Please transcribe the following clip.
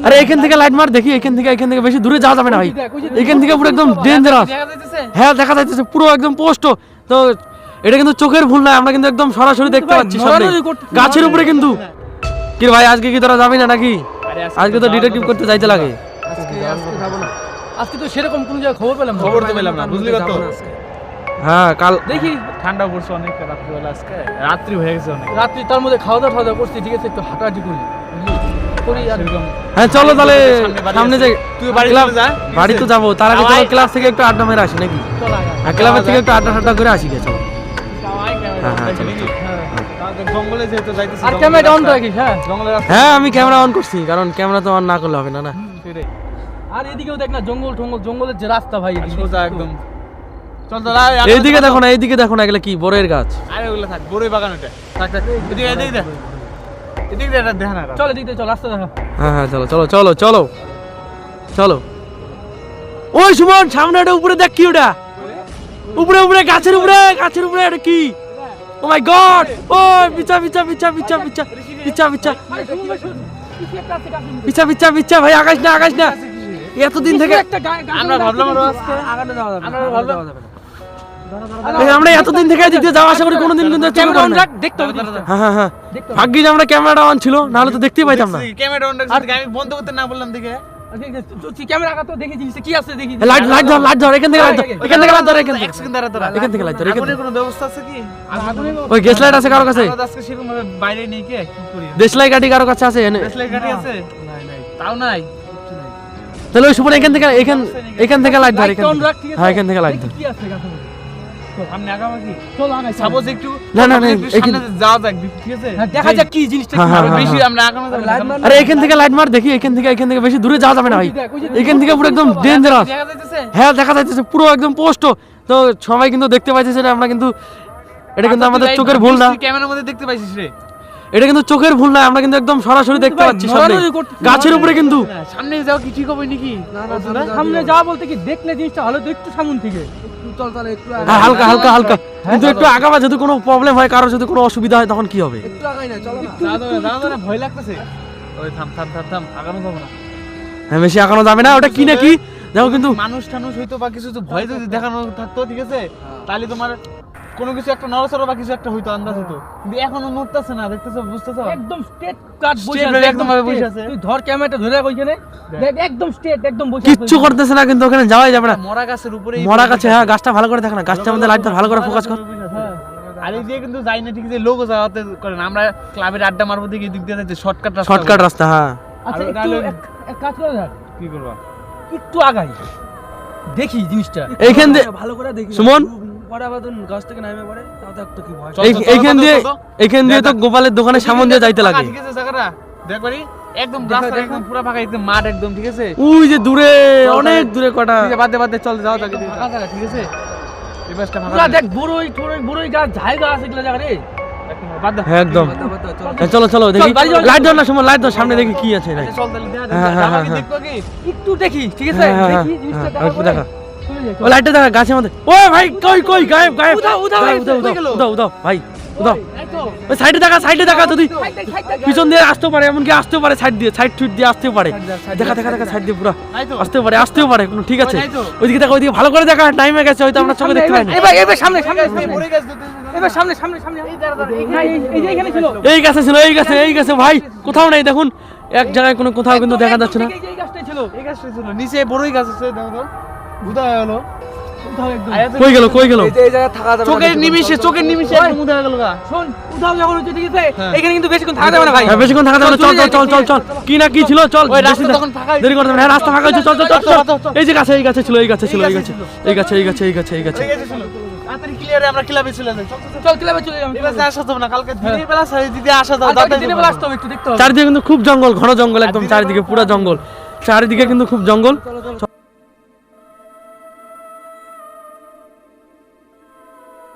আরে এখান থেকে লাইট মার দেখি, এখান থেকে বেশি দূরে যাওয়া যাবে না ভাই, এখান থেকে পুরো একদম ডেঞ্জারাস। হ্যাঁ দেখা যাচ্ছে পুরো একদম পোস্ট। তো এটা কিন্তু চোখের ভুল না, আমরা কিন্তু একদম সরাসরি দেখতে পাচ্ছি গাছের উপরে কিন্তু। কি ভাই আজকে কি তোরা যাবি না নাকি? আজকে তো ডিটেকটিভ করতে যাইতে লাগে। আজকে তো সেরকম কোনো জায়গায় খবর তো পেলাম না, বুঝলি তো। হ্যাঁ কাল দেখি ঠান্ডা পড়ছে অনেক রাত্রিবেলা, আজকে রাত্রি হয়ে গেছে অনেক। রাত্রি তার মধ্যে খাওয়া দাওয়া করছি, ঠিক আছে, একটু হাঁটাহাঁটি করি আর হ্যাঁ চলো তাহলে সামনে যে তুই বাড়ি যা। বাড়ি তো যাবো, তার আগে চলো ক্লাব থেকে একটু আড্ডা মেরে আসি নাকি? হ্যাঁ ক্লাবের থেকে একটু আড্ডা করে আসি গে, চলো। জঙ্গলে যেহেতু যাইতেছি, আর ক্যামেরা অন রাখিস। হ্যাঁ জঙ্গলে হ্যাঁ আমি ক্যামেরা অন করছি, কারণ ক্যামেরা তো অন না করলে হবে না না। আর এদিকেও দেখ না, জঙ্গলের যে রাস্তা ভাই, সোজা একদম। চল তো এইদিকে দেখো না এগুলা কি বড়ের গাছ? আরে ওগুলা থাক, বড়ই বাগান ওটা থাক। এদিকে এটা দেখা না। চল এদিকে চল, রাস্তা দেখা। হ্যাঁ চলো। ওই সুমন সামনে ওটা উপরে দেখ, কি ওটা উপরে গাছের উপরে এটা কি? ও মাই গড! ও পিছা ভাই, আকাশ না এতদিন থেকে আমরা ভাবলাম আমরা এতদিন থেকে দিতে যাওয়া আশা করি কোনোদিন কিন্তু দেখতে হবে। হ্যাঁ ভাগ্যিস আমরা ক্যামেরাটা অন ছিল, নাহলে তো দেখতেই পাইতাম না। ক্যামেরা অন রাখছি, আমি বন্ধ করতে না বললাম দেখে। তুই ক্যামেরা আগা তো দেখে জিনিসটা কি আছে দেখি। লাইট ধর এখান থেকে লাইট ধর এক সেকেন্ড দাঁড়া তোরা। এখান থেকে লাইট ধর। আগুনের কোনো ব্যবস্থা আছে কি? ওই গ্যাস লাইট আছে কারো কাছে? আজকে সেরকম ভাবে বাইরে নেই, কি করি? দেশ লাইট গাড়ি কারো কাছে আছে? দেশ লাইট গাড়ি আছে? নাই তাও নাই। তাহলে ওই সুমন এখান থেকে লাইট ধর। হ্যাঁ এখান থেকে লাইট ধর। কি আছে গাছের মধ্যে? সামনে আগামা কি? চল আগাই সাপোজ একটু না সামনে যাওয়া যাক, ঠিক আছে? দেখা যাক কি জিনিসটা। বেশি আমরা আগামা যাবো। আরে এখান থেকে লাইট মার দেখি, এখান থেকে বেশি দূরে যাওয়া যাবে না ভাই, এখান থেকে পুরো একদম ডেঞ্জারাস। দেখা যাচ্ছে? হ্যাঁ দেখা যাচ্ছে পুরো একদম পোস্ট। তো সবাই কিন্তু দেখতে পাইতেছে না, আমরা কিন্তু এটা কিন্তু আমাদের চোখের ভুল না। ক্যামেরার মধ্যে দেখতে পাইছিস রে? এটা কিন্তু চোখের ভুল না, আমরা কিন্তু একদম সরাসরি দেখতে পাচ্ছি গাছের উপরে কিন্তু। সামনে যাও কি ঠিক হবে নাকি? সামনে যাওয়া বলতে কি, দেখলে জিনিসটা ভালো তো একটু সামনে থেকে চল তাহলে একটু হালকা কিন্তু একটু আগাবা, যদি কোনো প্রবলেম হয়, কারো যদি কোনো অসুবিধা হয় তখন কি হবে? একটু আগাই না, চলো না ভয় লাগতেছে। ওই থাম আগানো যাবে না। হ্যাঁ বেশি আগানো যাবে না। ওটা কি নাকি দেখো, কিন্তু মানুষ হইতো বা কিছু ভয় যদি দেখানো থাকতো, ঠিক আছে, তাহলে তোমার কোনো কিছু একটা নড়াচড়া বা কিছু একটা হইতো, আন্দাজ হতো। কিন্তু এখনো নড়তেছে না, দেখতেছো, বুঝতেছো? একদম স্ট্রেট কাট বসে আছে, একদম ভাবে বসে আছে। তুই ধর ক্যামেরাটা ধরে রাখ ওইখানে, দেখ একদম স্ট্রেট একদম বসে আছে। কিচ্ছু করতেছে না, কিন্তু ওখানে যাওয়াই যাবে না। মরা গাছের উপরে, মরা গাছে। হ্যাঁ গাছটা ভালো করে দেখ না, গাছটার মধ্যে লাইটটা ভালো করে ফোকাস কর। আর এই দিয়ে কিন্তু যাই না, ঠিক আছে, লোক যাওয়াতে করেন। আমরা ক্লাবের আড্ডা মারবো দিকে দিক দিয়ে যাচ্ছে, শর্টকাট রাস্তা। হ্যাঁ আচ্ছা একটু এক কাজ করে দেখ, কি করবা? একটু আগাই দেখি জিনিসটা এইখান দিয়ে ভালো করে দেখি। সুমন পরে আবার গাছ থেকে নামে পড়ে, তাও তো একটু কি ভয়। এইখান দিয়ে তো গোপালের দোকানের সামনে দিয়ে যাইতে লাগে। ঠিক আছে, জায়গাটা দেখ বাড়ি একদম রাস্তা একদম পুরো ফাঁকা, একদম মাঠ একদম, ঠিক আছে। ওই যে দূরে, অনেক দূরে কটা। ঠিক আছে, বাদে চল যাও তাকে ফাঁকা জায়গা, ঠিক আছে। এই বাসটা ফাঁকা। পুরো দেখ বড়ই গাছ, ঝাইগা আছে এগুলা জায়গা রে। বাদ হ্যাঁ একদম। চলো দেখি, লাইট ধর না সুমন, লাইট ধর, সামনে দেখি কি আছে। চল তাহলে দেখা আমাকে দেখবো কি? একটু দেখি, ঠিক আছে, দেখি জিনিসটা দেখা। ও লাইটটা দেখা গাছের মধ্যে। ও ভাই কই গায়েব। উদাও ভাই, উদাও। ওই সাইডে দেখা, যদি পিছন দিয়ে আসতেও পারে, এমনকি আসতেও পারে সাইড দিয়ে আসতেও পারে। দেখা সাইড দিয়ে পুরো আসতেও পারে কোনো, ঠিক আছে। ওইদিকে দেখা, ওইদিকে ভালো করে দেখা, টাইম হয়ে গেছে, হয়তো আমরা চোখে দেখতে পাই না। এবার সামনে এবার সামনে এই গাছে ভাই, কোথাও নাই দেখুন, এক জায়গায় কোথাও কিন্তু দেখা যাচ্ছে না। এই গাছটাই ছিল নিচে বড়ই গাছ আছে, দেখো তো বুদা হলো। কই গেল? এই জায়গা থাকা যাবে না, চোখের নিমিষে একদম উদা গেল গা। শুন, উধাও যখন হচ্ছে, ঠিক আছে, এখানে কিন্তু বেশিক্ষণ থাকা যাবে না ভাই। হ্যাঁ বেশিক্ষণ থাকা যাবে না, চল। কি না কি ছিল, চল। ওই রাস্তা তখন ফাঁকা, দেরি করতে হবে না, রাস্তা ফাঁকা হয়েছে, চল। এই যে গাছে ছিল, এই গাছে। তাড়াতাড়ি ক্লিয়ারে আমরা ক্লাবে চলে যাই। চল ক্লাবে চলে যাই। এবার আসা যাবে না, কালকে দিনের বেলা দিদি আসা যাবে। দিনের বেলা আসতে হবে, একটু দেখতে হবে। চারিদিকে কিন্তু খুব জঙ্গল, ঘন জঙ্গল, একদম চারিদিকে পুরো জঙ্গল, চারিদিকে কিন্তু খুব জঙ্গল।